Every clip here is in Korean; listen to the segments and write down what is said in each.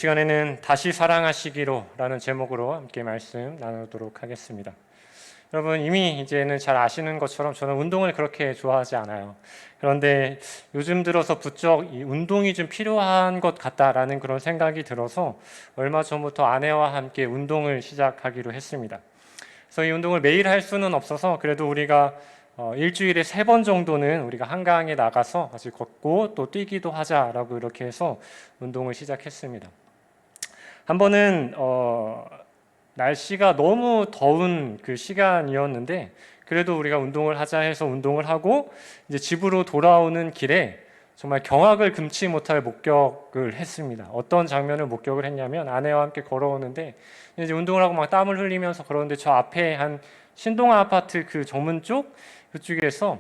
시간에는 다시 사랑하시기로 라는 제목으로 함께 말씀 나누도록 하겠습니다. 여러분 이미 이제는 잘 아시는 것처럼 저는 운동을 그렇게 좋아하지 않아요. 그런데 요즘 들어서 부쩍 이 운동이 좀 필요한 것 같다라는 그런 생각이 들어서 얼마 전부터 아내와 함께 운동을 시작하기로 했습니다. 그래서 이 운동을 매일 할 수는 없어서 그래도 우리가 일주일에 3번 정도는 우리가 한강에 나가서 같이 걷고 또 뛰기도 하자라고 이렇게 해서 운동을 시작했습니다. 한 번은 날씨가 너무 더운 그 시간이었는데 그래도 우리가 운동을 하자 해서 운동을 하고 이제 집으로 돌아오는 길에 정말 경악을 금치 못할 목격을 했습니다. 어떤 장면을 목격을 했냐면 아내와 함께 걸어오는데 이제 운동을 하고 막 땀을 흘리면서 걸어오는데 저 앞에 한 신동아 아파트 그 정문 쪽 그쪽에서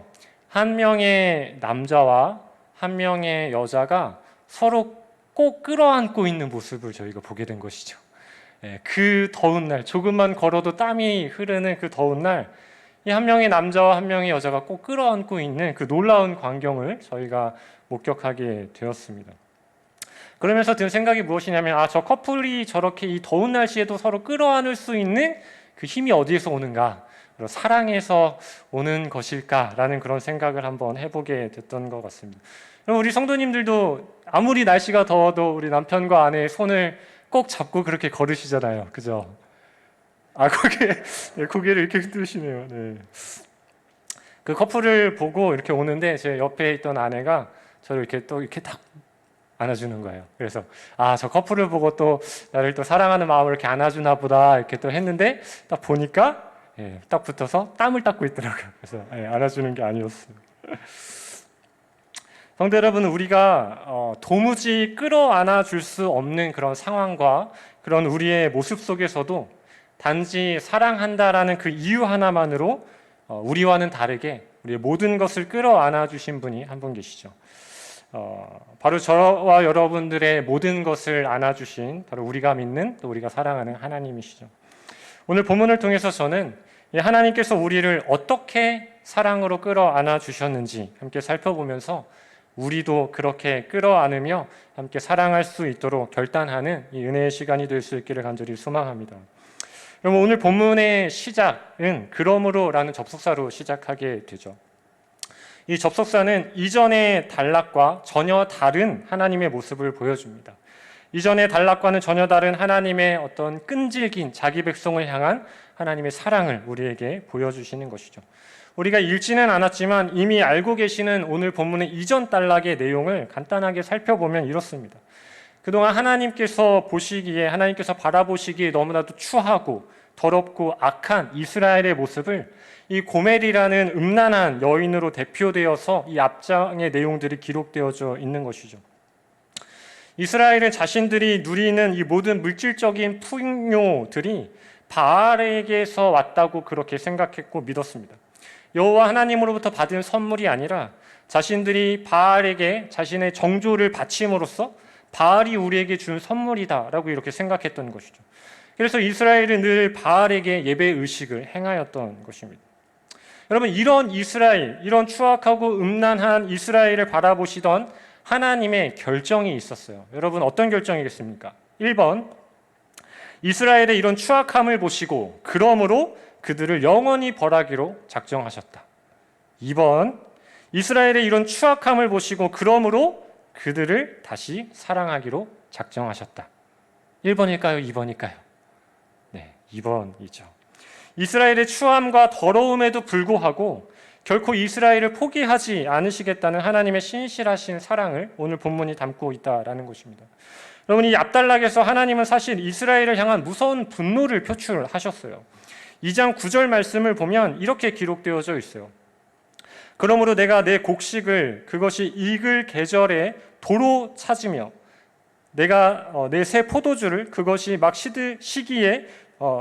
한 명의 남자와 한 명의 여자가 서로 꼭 끌어안고 있는 모습을 저희가 보게 된 것이죠. 그 더운 날, 조금만 걸어도 땀이 흐르는 그 더운 날, 이 한 명의 남자와 한 명의 여자가 꼭 끌어안고 있는 그 놀라운 광경을 저희가 목격하게 되었습니다. 그러면서 든 생각이 무엇이냐면, 저 커플이 저렇게 이 더운 날씨에도 서로 끌어안을 수 있는 그 힘이 어디에서 오는가? 사랑에서 오는 것일까라는 그런 생각을 한번 해보게 됐던 것 같습니다. 그럼 우리 성도님들도 아무리 날씨가 더워도 우리 남편과 아내의 손을 꼭 잡고 그렇게 걸으시잖아요. 그죠? 고개를 이렇게 흔드시네요. 네. 그 커플을 보고 이렇게 오는데 제 옆에 있던 아내가 저를 이렇게 또 이렇게 딱 안아주는 거예요. 그래서 저 커플을 보고 또 나를 또 사랑하는 마음을 이렇게 안아주나 보다 이렇게 또 했는데 딱 보니까 딱 붙어서 땀을 닦고 있더라고요. 그래서 안아주는 게 아니었어요. 성도 여러분, 우리가 도무지 끌어안아 줄 수 없는 그런 상황과 그런 우리의 모습 속에서도 단지 사랑한다라는 그 이유 하나만으로 우리와는 다르게 우리의 모든 것을 끌어안아 주신 분이 한 분 계시죠. 바로 저와 여러분들의 모든 것을 안아주신 바로 우리가 믿는 또 우리가 사랑하는 하나님이시죠. 오늘 본문을 통해서 저는 하나님께서 우리를 어떻게 사랑으로 끌어안아 주셨는지 함께 살펴보면서 우리도 그렇게 끌어안으며 함께 사랑할 수 있도록 결단하는 이 은혜의 시간이 될 수 있기를 간절히 소망합니다. 여러분, 오늘 본문의 시작은 그러므로라는 접속사로 시작하게 되죠. 이 접속사는 이전의 단락과 전혀 다른 하나님의 모습을 보여줍니다. 이전의 단락과는 전혀 다른 하나님의 어떤 끈질긴 자기 백성을 향한 하나님의 사랑을 우리에게 보여주시는 것이죠. 우리가 읽지는 않았지만 이미 알고 계시는 오늘 본문의 이전 단락의 내용을 간단하게 살펴보면 이렇습니다. 그동안 하나님께서 바라보시기에 너무나도 추하고 더럽고 악한 이스라엘의 모습을 이 고멜이라는 음란한 여인으로 대표되어서 이 앞장의 내용들이 기록되어져 있는 것이죠. 이스라엘은 자신들이 누리는 이 모든 물질적인 풍요들이 바알에게서 왔다고 그렇게 생각했고 믿었습니다. 여호와 하나님으로부터 받은 선물이 아니라 자신들이 바알에게 자신의 정조를 바침으로써 바알이 우리에게 준 선물이다라고 이렇게 생각했던 것이죠. 그래서 이스라엘은 늘 바알에게 예배 의식을 행하였던 것입니다. 여러분, 이런 추악하고 음란한 이스라엘을 바라보시던 하나님의 결정이 있었어요. 여러분, 어떤 결정이겠습니까? 1번, 이스라엘의 이런 추악함을 보시고 그러므로 그들을 영원히 벌하기로 작정하셨다. 2번, 이스라엘의 이런 추악함을 보시고 그러므로 그들을 다시 사랑하기로 작정하셨다. 1번일까요? 2번일까요? 네, 2번이죠. 이스라엘의 추함과 더러움에도 불구하고 결코 이스라엘을 포기하지 않으시겠다는 하나님의 신실하신 사랑을 오늘 본문이 담고 있다라는 것입니다. 여러분, 이 앞단락에서 하나님은 사실 이스라엘을 향한 무서운 분노를 표출하셨어요. 2장 9절 말씀을 보면 이렇게 기록되어져 있어요. 그러므로 내가 내 곡식을 그것이 익을 계절에 도로 찾으며 내가 내 새 포도주를 그것이 막 시들 시기에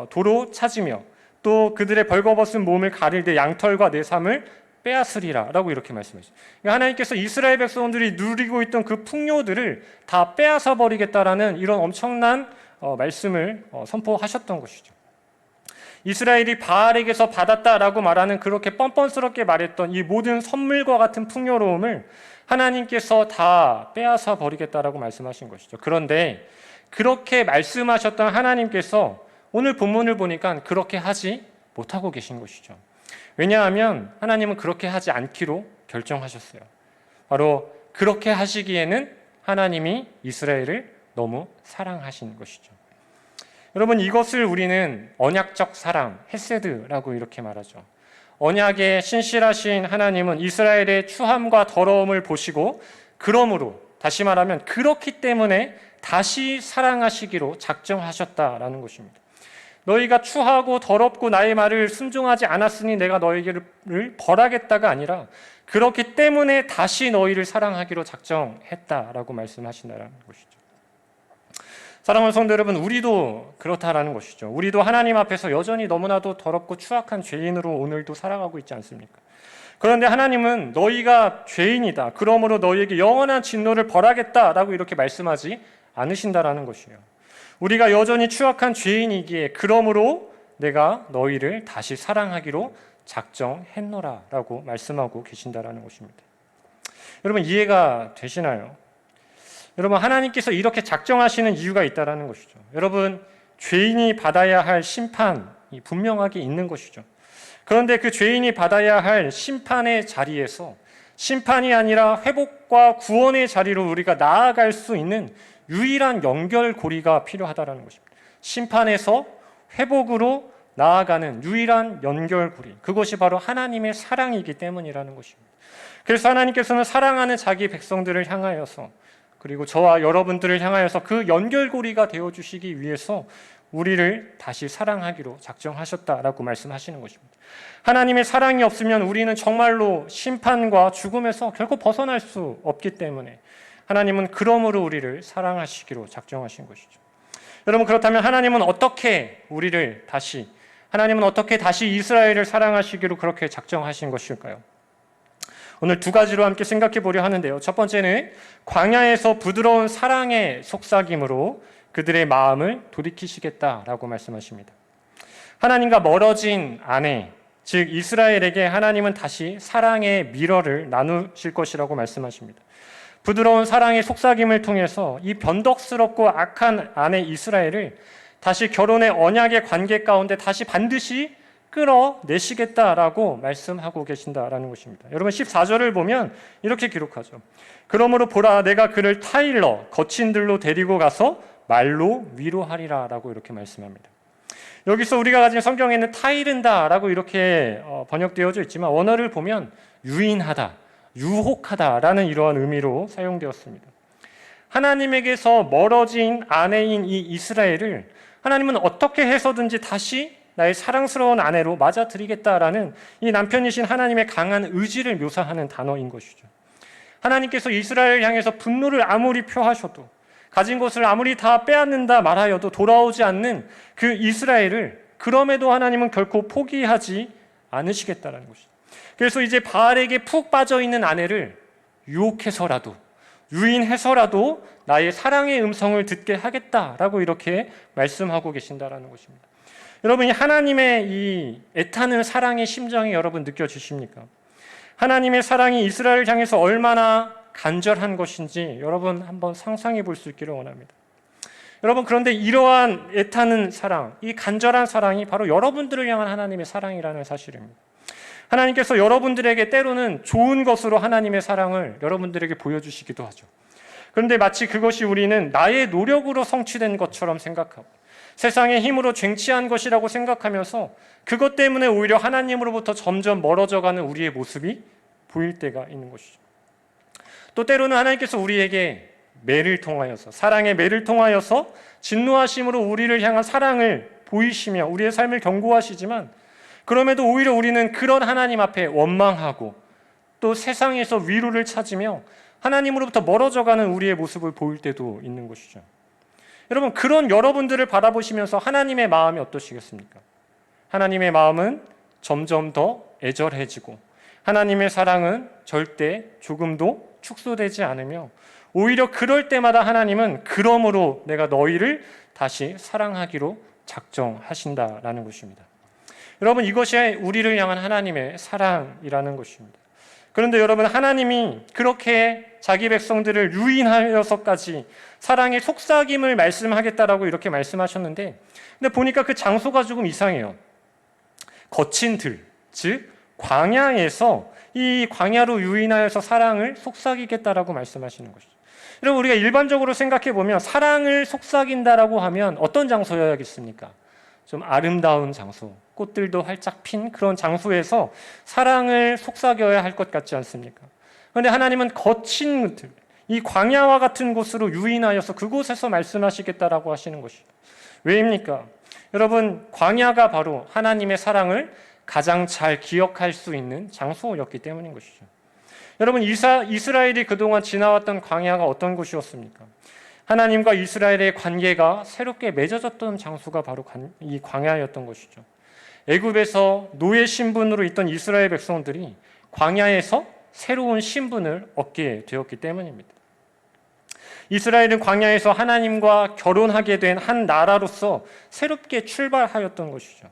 도로 찾으며 또 그들의 벌거벗은 몸을 가릴 때 양털과 내 삶을 빼앗으리라 라고 이렇게 말씀하셨어요. 하나님께서 이스라엘 백성들이 누리고 있던 그 풍요들을 다 빼앗아 버리겠다라는 이런 엄청난 말씀을 선포하셨던 것이죠. 이스라엘이 바알에게서 받았다라고 말하는 그렇게 뻔뻔스럽게 말했던 이 모든 선물과 같은 풍요로움을 하나님께서 다 빼앗아 버리겠다라고 말씀하신 것이죠. 그런데 그렇게 말씀하셨던 하나님께서 오늘 본문을 보니까 그렇게 하지 못하고 계신 것이죠. 왜냐하면 하나님은 그렇게 하지 않기로 결정하셨어요. 바로 그렇게 하시기에는 하나님이 이스라엘을 너무 사랑하신 것이죠. 여러분, 이것을 우리는 언약적 사랑, 헤세드라고 이렇게 말하죠. 언약의 신실하신 하나님은 이스라엘의 추함과 더러움을 보시고, 그러므로 다시 말하면 그렇기 때문에 다시 사랑하시기로 작정하셨다라는 것입니다. 너희가 추하고 더럽고 나의 말을 순종하지 않았으니 내가 너희를 벌하겠다가 아니라 그렇기 때문에 다시 너희를 사랑하기로 작정했다라고 말씀하신다는 것이죠. 사랑하는 성도 여러분, 우리도 그렇다라는 것이죠. 우리도 하나님 앞에서 여전히 너무나도 더럽고 추악한 죄인으로 오늘도 살아가고 있지 않습니까? 그런데 하나님은 너희가 죄인이다, 그러므로 너희에게 영원한 진노를 벌하겠다라고 이렇게 말씀하지 않으신다라는 것이에요. 우리가 여전히 추악한 죄인이기에 그러므로 내가 너희를 다시 사랑하기로 작정했노라라고 말씀하고 계신다라는 것입니다. 여러분, 이해가 되시나요? 여러분, 하나님께서 이렇게 작정하시는 이유가 있다라는 것이죠. 여러분, 죄인이 받아야 할 심판이 분명하게 있는 것이죠. 그런데 그 죄인이 받아야 할 심판의 자리에서 심판이 아니라 회복과 구원의 자리로 우리가 나아갈 수 있는 유일한 연결고리가 필요하다는 것입니다. 심판에서 회복으로 나아가는 유일한 연결고리, 그것이 바로 하나님의 사랑이기 때문이라는 것입니다. 그래서 하나님께서는 사랑하는 자기 백성들을 향하여서, 그리고 저와 여러분들을 향하여서 그 연결고리가 되어주시기 위해서 우리를 다시 사랑하기로 작정하셨다라고 말씀하시는 것입니다. 하나님의 사랑이 없으면 우리는 정말로 심판과 죽음에서 결코 벗어날 수 없기 때문에 하나님은 그러므로 우리를 사랑하시기로 작정하신 것이죠. 여러분, 그렇다면 하나님은 어떻게 다시 이스라엘을 사랑하시기로 그렇게 작정하신 것일까요? 오늘 두 가지로 함께 생각해 보려 하는데요. 첫 번째는 광야에서 부드러운 사랑의 속삭임으로 그들의 마음을 돌이키시겠다라고 말씀하십니다. 하나님과 멀어진 아내, 즉 이스라엘에게 하나님은 다시 사랑의 미러를 나누실 것이라고 말씀하십니다. 부드러운 사랑의 속삭임을 통해서 이 변덕스럽고 악한 아내 이스라엘을 다시 결혼의 언약의 관계 가운데 다시 반드시 끌어내시겠다라고 말씀하고 계신다라는 것입니다. 여러분, 14절을 보면 이렇게 기록하죠. 그러므로 보라, 내가 그를 타일러 거친 들로 데리고 가서 말로 위로하리라 라고 이렇게 말씀합니다. 여기서 우리가 가진 성경에는 타이른다라고 이렇게 번역되어져 있지만 원어를 보면 유인하다, 유혹하다라는 이러한 의미로 사용되었습니다. 하나님에게서 멀어진 아내인 이 이스라엘을 하나님은 어떻게 해서든지 다시 나의 사랑스러운 아내로 맞아들이겠다라는 이 남편이신 하나님의 강한 의지를 묘사하는 단어인 것이죠. 하나님께서 이스라엘을 향해서 분노를 아무리 표하셔도, 가진 것을 아무리 다 빼앗는다 말하여도 돌아오지 않는 그 이스라엘을 그럼에도 하나님은 결코 포기하지 않으시겠다는 것이죠. 그래서 이제 바알에게 푹 빠져있는 아내를 유혹해서라도, 유인해서라도 나의 사랑의 음성을 듣게 하겠다라고 이렇게 말씀하고 계신다라는 것입니다. 여러분, 하나님의 이 애타는 사랑의 심정이 여러분 느껴지십니까? 하나님의 사랑이 이스라엘을 향해서 얼마나 간절한 것인지 여러분 한번 상상해 볼 수 있기를 원합니다. 여러분, 그런데 이러한 애타는 사랑, 이 간절한 사랑이 바로 여러분들을 향한 하나님의 사랑이라는 사실입니다. 하나님께서 여러분들에게 때로는 좋은 것으로 하나님의 사랑을 여러분들에게 보여주시기도 하죠. 그런데 마치 그것이 우리는 나의 노력으로 성취된 것처럼 생각하고 세상의 힘으로 쟁취한 것이라고 생각하면서 그것 때문에 오히려 하나님으로부터 점점 멀어져가는 우리의 모습이 보일 때가 있는 것이죠. 또 때로는 하나님께서 우리에게 매를 통하여서, 사랑의 매를 통하여서 진노하심으로 우리를 향한 사랑을 보이시며 우리의 삶을 경고하시지만, 그럼에도 오히려 우리는 그런 하나님 앞에 원망하고 또 세상에서 위로를 찾으며 하나님으로부터 멀어져가는 우리의 모습을 보일 때도 있는 것이죠. 여러분, 그런 여러분들을 바라보시면서 하나님의 마음이 어떠시겠습니까? 하나님의 마음은 점점 더 애절해지고 하나님의 사랑은 절대 조금도 축소되지 않으며 오히려 그럴 때마다 하나님은 그러므로 내가 너희를 다시 사랑하기로 작정하신다라는 것입니다. 여러분, 이것이 우리를 향한 하나님의 사랑이라는 것입니다. 그런데 여러분, 하나님이 그렇게 자기 백성들을 유인하여서까지 사랑의 속삭임을 말씀하겠다라고 이렇게 말씀하셨는데, 근데 보니까 그 장소가 조금 이상해요. 거친 들, 즉 광야에서 이 광야로 유인하여서 사랑을 속삭이겠다라고 말씀하시는 것이죠. 여러분, 우리가 일반적으로 생각해 보면 사랑을 속삭인다라고 하면 어떤 장소여야겠습니까? 좀 아름다운 장소, 꽃들도 활짝 핀 그런 장소에서 사랑을 속삭여야 할 것 같지 않습니까? 그런데 하나님은 거친 들, 이 광야와 같은 곳으로 유인하여서 그곳에서 말씀하시겠다라고 하시는 것이죠. 왜입니까? 여러분, 광야가 바로 하나님의 사랑을 가장 잘 기억할 수 있는 장소였기 때문인 것이죠. 여러분, 이스라엘이 그동안 지나왔던 광야가 어떤 곳이었습니까? 하나님과 이스라엘의 관계가 새롭게 맺어졌던 장소가 바로 이 광야였던 것이죠. 애굽에서 노예 신분으로 있던 이스라엘 백성들이 광야에서 새로운 신분을 얻게 되었기 때문입니다. 이스라엘은 광야에서 하나님과 결혼하게 된 한 나라로서 새롭게 출발하였던 것이죠.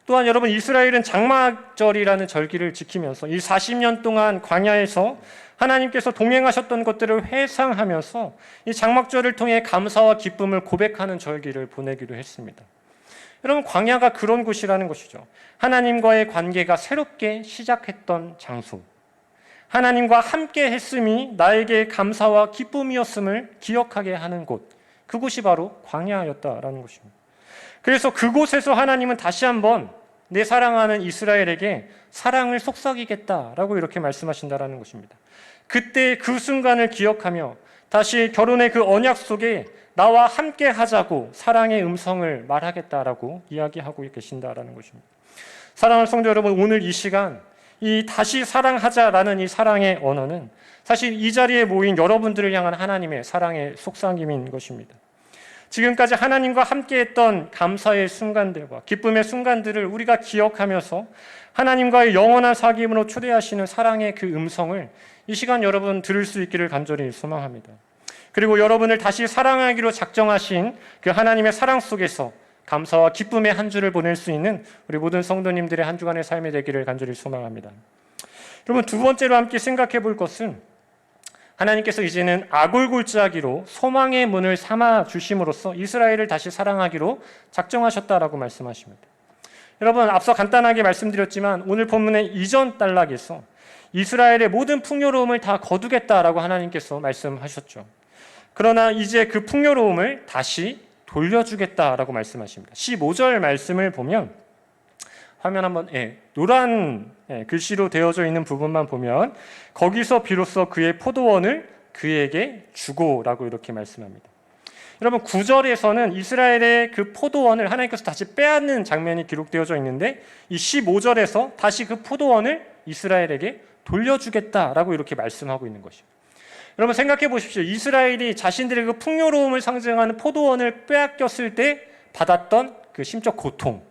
또한 여러분, 이스라엘은 장막절이라는 절기를 지키면서 이 40년 동안 광야에서 하나님께서 동행하셨던 것들을 회상하면서 이 장막절을 통해 감사와 기쁨을 고백하는 절기를 보내기로 했습니다. 여러분, 광야가 그런 곳이라는 것이죠. 하나님과의 관계가 새롭게 시작했던 장소, 하나님과 함께 했음이 나에게 감사와 기쁨이었음을 기억하게 하는 곳, 그곳이 바로 광야였다라는 것입니다. 그래서 그곳에서 하나님은 다시 한번 내 사랑하는 이스라엘에게 사랑을 속삭이겠다라고 이렇게 말씀하신다라는 것입니다. 그때 그 순간을 기억하며 다시 결혼의 그 언약 속에 나와 함께 하자고 사랑의 음성을 말하겠다라고 이야기하고 계신다라는 것입니다. 사랑하는 성도 여러분, 오늘 이 시간 이 다시 사랑하자라는 이 사랑의 언어는 사실 이 자리에 모인 여러분들을 향한 하나님의 사랑의 속삭임인 것입니다. 지금까지 하나님과 함께했던 감사의 순간들과 기쁨의 순간들을 우리가 기억하면서 하나님과의 영원한 사귐으로 초대하시는 사랑의 그 음성을 이 시간 여러분 들을 수 있기를 간절히 소망합니다. 그리고 여러분을 다시 사랑하기로 작정하신 그 하나님의 사랑 속에서 감사와 기쁨의 한 주를 보낼 수 있는 우리 모든 성도님들의 한 주간의 삶이 되기를 간절히 소망합니다. 여러분, 두 번째로 함께 생각해 볼 것은 하나님께서 이제는 아골골짜기로 소망의 문을 삼아 주심으로써 이스라엘을 다시 사랑하기로 작정하셨다라고 말씀하십니다. 여러분, 앞서 간단하게 말씀드렸지만 오늘 본문의 이전 단락에서 이스라엘의 모든 풍요로움을 다 거두겠다라고 하나님께서 말씀하셨죠. 그러나 이제 그 풍요로움을 다시 돌려주겠다라고 말씀하십니다. 15절 말씀을 보면 화면 한번 노란 글씨로 되어져 있는 부분만 보면 거기서 비로소 그의 포도원을 그에게 주고라고 이렇게 말씀합니다. 여러분, 9절에서는 이스라엘의 그 포도원을 하나님께서 다시 빼앗는 장면이 기록되어져 있는데 이 15절에서 다시 그 포도원을 이스라엘에게 돌려주겠다라고 이렇게 말씀하고 있는 것이죠. 여러분, 생각해 보십시오. 이스라엘이 자신들의 그 풍요로움을 상징하는 포도원을 빼앗겼을 때 받았던 그 심적 고통,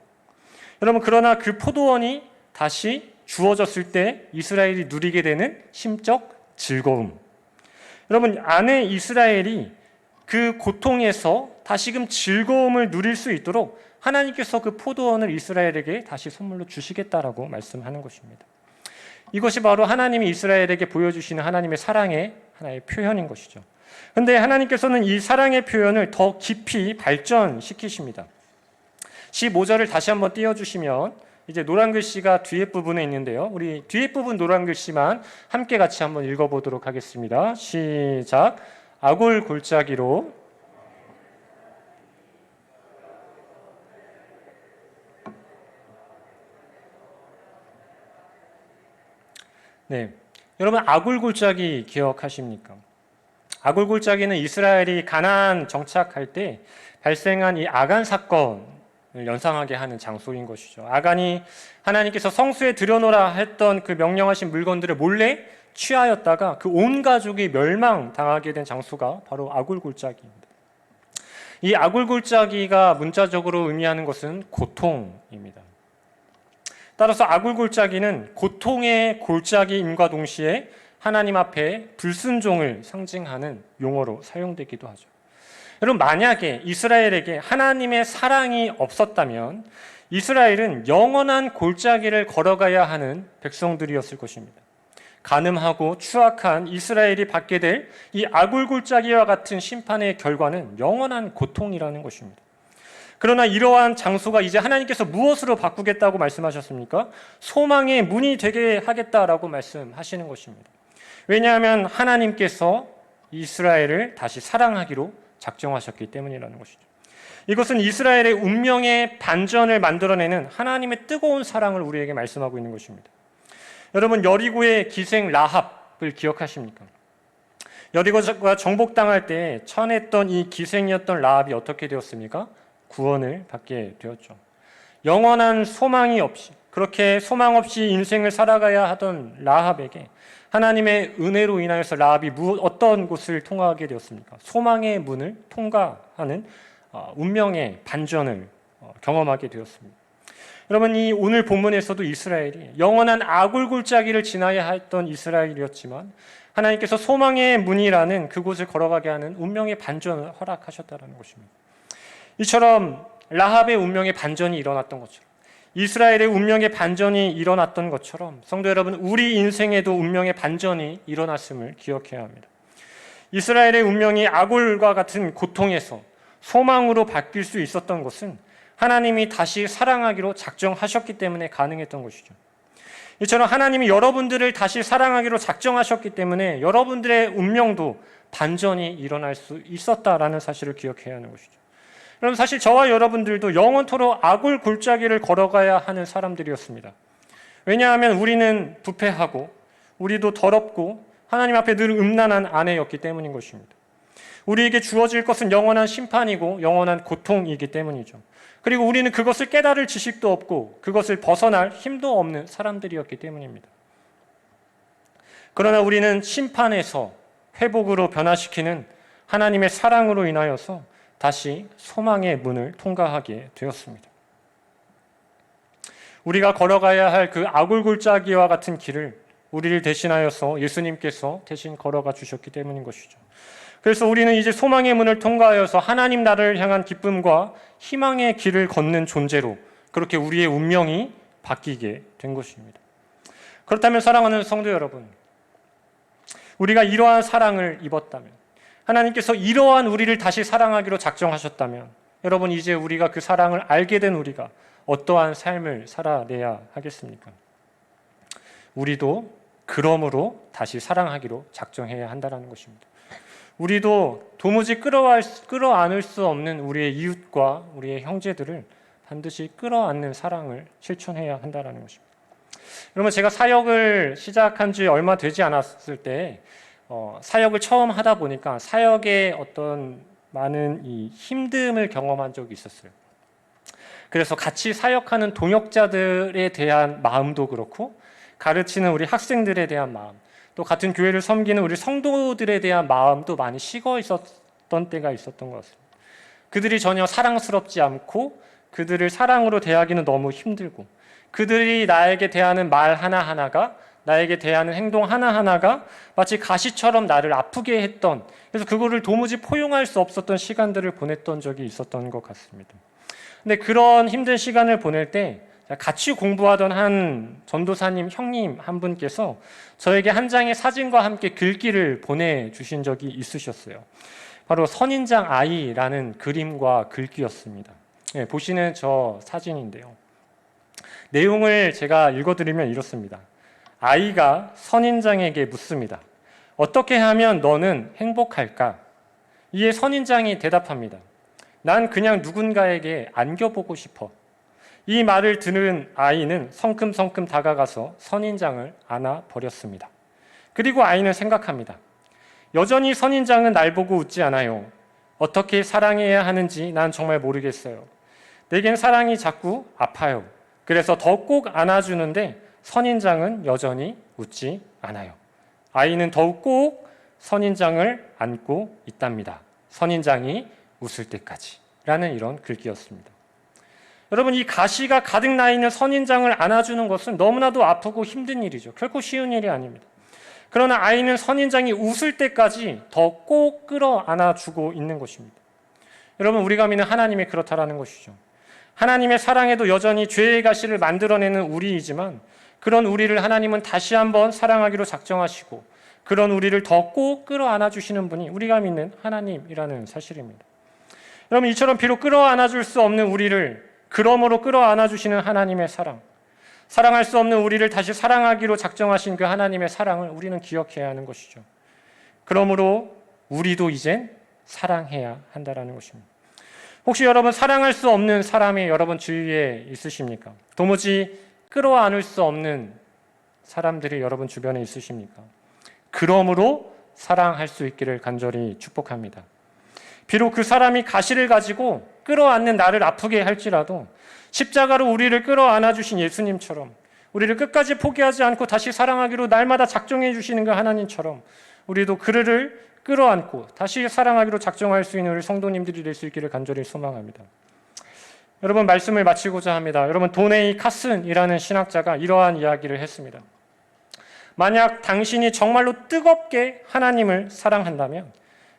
여러분, 그러나 그 포도원이 다시 주어졌을 때 이스라엘이 누리게 되는 심적 즐거움, 여러분, 안에 이스라엘이 그 고통에서 다시금 즐거움을 누릴 수 있도록 하나님께서 그 포도원을 이스라엘에게 다시 선물로 주시겠다라고 말씀하는 것입니다. 이것이 바로 하나님이 이스라엘에게 보여주시는 하나님의 사랑의 하나의 표현인 것이죠. 그런데 하나님께서는 이 사랑의 표현을 더 깊이 발전시키십니다. 15절을 다시 한번 띄워주시면 이제 노란 글씨가 뒤에 부분에 있는데요. 우리 뒤에 부분 노란 글씨만 함께 같이 한번 읽어보도록 하겠습니다. 시작. 아골 골짜기로 여러분, 아골 골짜기 기억하십니까? 아골 골짜기는 이스라엘이 가나안 정착할 때 발생한 이 아간 사건을 연상하게 하는 장소인 것이죠. 아간이 하나님께서 성수에 들여놓으라 했던 그 명령하신 물건들을 몰래 취하였다가 그 온 가족이 멸망당하게 된 장소가 바로 아골 골짜기입니다. 이 아골 골짜기가 문자적으로 의미하는 것은 고통입니다. 따라서 아골 골짜기는 고통의 골짜기임과 동시에 하나님 앞에 불순종을 상징하는 용어로 사용되기도 하죠. 여러분, 만약에 이스라엘에게 하나님의 사랑이 없었다면 이스라엘은 영원한 골짜기를 걸어가야 하는 백성들이었을 것입니다. 간음하고 추악한 이스라엘이 받게 될 이 아굴골짜기와 같은 심판의 결과는 영원한 고통이라는 것입니다. 그러나 이러한 장소가 이제 하나님께서 무엇으로 바꾸겠다고 말씀하셨습니까? 소망의 문이 되게 하겠다라고 말씀하시는 것입니다. 왜냐하면 하나님께서 이스라엘을 다시 사랑하기로 작정하셨기 때문이라는 것이죠. 이것은 이스라엘의 운명의 반전을 만들어내는 하나님의 뜨거운 사랑을 우리에게 말씀하고 있는 것입니다. 여러분, 여리고의 기생 라합을 기억하십니까? 여리고가 정복당할 때 처했던 이 기생이었던 라합이 어떻게 되었습니까? 구원을 받게 되었죠. 영원한 소망이 없이, 그렇게 소망 없이 인생을 살아가야 하던 라합에게 하나님의 은혜로 인하여서 라합이 어떤 곳을 통과하게 되었습니까? 소망의 문을 통과하는 운명의 반전을 경험하게 되었습니다. 여러분, 이 오늘 본문에서도 이스라엘이 영원한 아굴골짜기를 지나야 했던 이스라엘이었지만 하나님께서 소망의 문이라는 그곳을 걸어가게 하는 운명의 반전을 허락하셨다는 것입니다. 이처럼 라합의 운명의 반전이 일어났던 것처럼, 이스라엘의 운명의 반전이 일어났던 것처럼, 성도 여러분, 우리 인생에도 운명의 반전이 일어났음을 기억해야 합니다. 이스라엘의 운명이 아굴과 같은 고통에서 소망으로 바뀔 수 있었던 것은 하나님이 다시 사랑하기로 작정하셨기 때문에 가능했던 것이죠. 이처럼 하나님이 여러분들을 다시 사랑하기로 작정하셨기 때문에 여러분들의 운명도 반전이 일어날 수 있었다라는 사실을 기억해야 하는 것이죠. 여러분, 사실 저와 여러분들도 영원토록 아굴 골짜기를 걸어가야 하는 사람들이었습니다. 왜냐하면 우리는 부패하고 우리도 더럽고 하나님 앞에 늘 음란한 아내였기 때문인 것입니다. 우리에게 주어질 것은 영원한 심판이고 영원한 고통이기 때문이죠. 그리고 우리는 그것을 깨달을 지식도 없고 그것을 벗어날 힘도 없는 사람들이었기 때문입니다. 그러나 우리는 심판에서 회복으로 변화시키는 하나님의 사랑으로 인하여서 다시 소망의 문을 통과하게 되었습니다. 우리가 걸어가야 할 그 아굴골짜기와 같은 길을 우리를 대신하여서 예수님께서 대신 걸어가 주셨기 때문인 것이죠. 그래서 우리는 이제 소망의 문을 통과하여서 하나님 나라를 향한 기쁨과 희망의 길을 걷는 존재로 그렇게 우리의 운명이 바뀌게 된 것입니다. 그렇다면 사랑하는 성도 여러분, 우리가 이러한 사랑을 입었다면, 하나님께서 이러한 우리를 다시 사랑하기로 작정하셨다면, 여러분, 이제 우리가 그 사랑을 알게 된 우리가 어떠한 삶을 살아내야 하겠습니까? 우리도 그러므로 다시 사랑하기로 작정해야 한다는 것입니다. 우리도 도무지 끌어안을 수 없는 우리의 이웃과 우리의 형제들을 반드시 끌어안는 사랑을 실천해야 한다는 것입니다. 여러분, 제가 사역을 시작한 지 얼마 되지 않았을 때 사역을 처음 하다 보니까 사역의 어떤 많은 이 힘듦을 경험한 적이 있었어요. 그래서 같이 사역하는 동역자들에 대한 마음도 그렇고 가르치는 우리 학생들에 대한 마음, 또 같은 교회를 섬기는 우리 성도들에 대한 마음도 많이 식어 있었던 때가 있었던 것 같습니다. 그들이 전혀 사랑스럽지 않고 그들을 사랑으로 대하기는 너무 힘들고 그들이 나에게 대하는 말 하나하나가, 나에게 대하는 행동 하나하나가 마치 가시처럼 나를 아프게 했던, 그래서 그거를 도무지 포용할 수 없었던 시간들을 보냈던 적이 있었던 것 같습니다. 근데 그런 힘든 시간을 보낼 때 같이 공부하던 한 전도사님 형님 한 분께서 저에게 한 장의 사진과 함께 글귀를 보내주신 적이 있으셨어요. 바로 선인장 아이라는 그림과 글귀였습니다. 네, 보시는 저 사진인데요. 내용을 제가 읽어드리면 이렇습니다. 아이가 선인장에게 묻습니다. 어떻게 하면 너는 행복할까? 이에 선인장이 대답합니다. 난 그냥 누군가에게 안겨보고 싶어. 이 말을 들은 아이는 성큼성큼 다가가서 선인장을 안아버렸습니다. 그리고 아이는 생각합니다. 여전히 선인장은 날 보고 웃지 않아요. 어떻게 사랑해야 하는지 난 정말 모르겠어요. 내겐 사랑이 자꾸 아파요. 그래서 더 꼭 안아주는데 선인장은 여전히 웃지 않아요. 아이는 더욱 꼭 선인장을 안고 있답니다. 선인장이 웃을 때까지. 라는 이런 글귀였습니다. 여러분, 이 가시가 가득 나 있는 선인장을 안아주는 것은 너무나도 아프고 힘든 일이죠. 결코 쉬운 일이 아닙니다. 그러나 아이는 선인장이 웃을 때까지 더 꼭 끌어안아주고 있는 것입니다. 여러분, 우리가 믿는 하나님이 그렇다라는 것이죠. 하나님의 사랑에도 여전히 죄의 가시를 만들어내는 우리이지만 그런 우리를 하나님은 다시 한번 사랑하기로 작정하시고 그런 우리를 더 꼭 끌어안아 주시는 분이 우리가 믿는 하나님이라는 사실입니다. 여러분, 이처럼 비록 끌어안아 줄 수 없는 우리를 그러므로 끌어안아 주시는 하나님의 사랑, 사랑할 수 없는 우리를 다시 사랑하기로 작정하신 그 하나님의 사랑을 우리는 기억해야 하는 것이죠. 그러므로 우리도 이젠 사랑해야 한다는 것입니다. 혹시 여러분 사랑할 수 없는 사람이 여러분 주위에 있으십니까? 도무지 끌어안을 수 없는 사람들이 여러분 주변에 있으십니까? 그러므로 사랑할 수 있기를 간절히 축복합니다. 비록 그 사람이 가시를 가지고 끌어안는 나를 아프게 할지라도 십자가로 우리를 끌어안아 주신 예수님처럼 우리를 끝까지 포기하지 않고 다시 사랑하기로 날마다 작정해 주시는 그 하나님처럼 우리도 그를 끌어안고 다시 사랑하기로 작정할 수 있는 우리 성도님들이 될 수 있기를 간절히 소망합니다. 여러분, 말씀을 마치고자 합니다. 여러분, 도네이 카슨이라는 신학자가 이러한 이야기를 했습니다. 만약 당신이 정말로 뜨겁게 하나님을 사랑한다면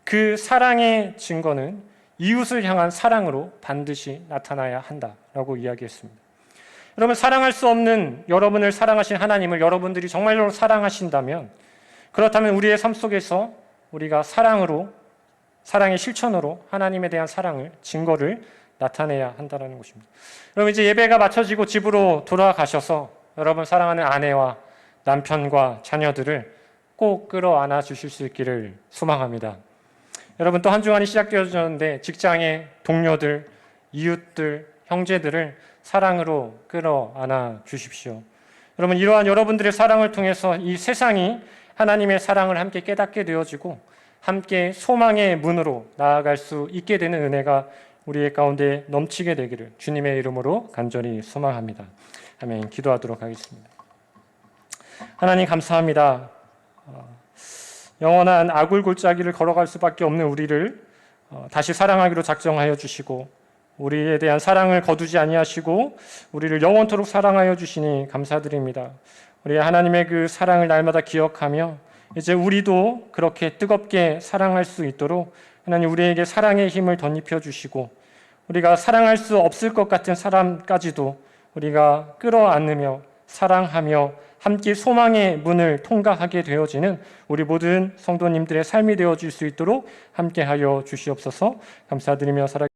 그 사랑의 증거는 이웃을 향한 사랑으로 반드시 나타나야 한다라고 이야기했습니다. 여러분, 사랑할 수 없는 여러분을 사랑하신 하나님을 여러분들이 정말로 사랑하신다면, 그렇다면 우리의 삶 속에서 우리가 사랑의 실천으로 하나님에 대한 사랑을, 증거를 나타내야 한다는 것입니다. 여러분, 이제 예배가 마쳐지고 집으로 돌아가셔서 여러분 사랑하는 아내와 남편과 자녀들을 꼭 끌어안아 주실 수 있기를 소망합니다. 여러분, 또 한 주간이 시작되어졌는데 직장의 동료들, 이웃들, 형제들을 사랑으로 끌어안아 주십시오. 여러분, 이러한 여러분들의 사랑을 통해서 이 세상이 하나님의 사랑을 함께 깨닫게 되어지고 함께 소망의 문으로 나아갈 수 있게 되는 은혜가 우리의 가운데 넘치게 되기를 주님의 이름으로 간절히 소망합니다. 아멘. 기도하도록 하겠습니다. 하나님, 감사합니다. 영원한 아굴 골짜기를 걸어갈 수밖에 없는 우리를 다시 사랑하기로 작정하여 주시고 우리에 대한 사랑을 거두지 아니하시고 우리를 영원토록 사랑하여 주시니 감사드립니다. 우리 하나님의 그 사랑을 날마다 기억하며 이제 우리도 그렇게 뜨겁게 사랑할 수 있도록 하나님 우리에게 사랑의 힘을 덧입혀 주시고 우리가 사랑할 수 없을 것 같은 사람까지도 우리가 끌어안으며 사랑하며 함께 소망의 문을 통과하게 되어지는 우리 모든 성도님들의 삶이 되어질 수 있도록 함께하여 주시옵소서. 감사드리며 살아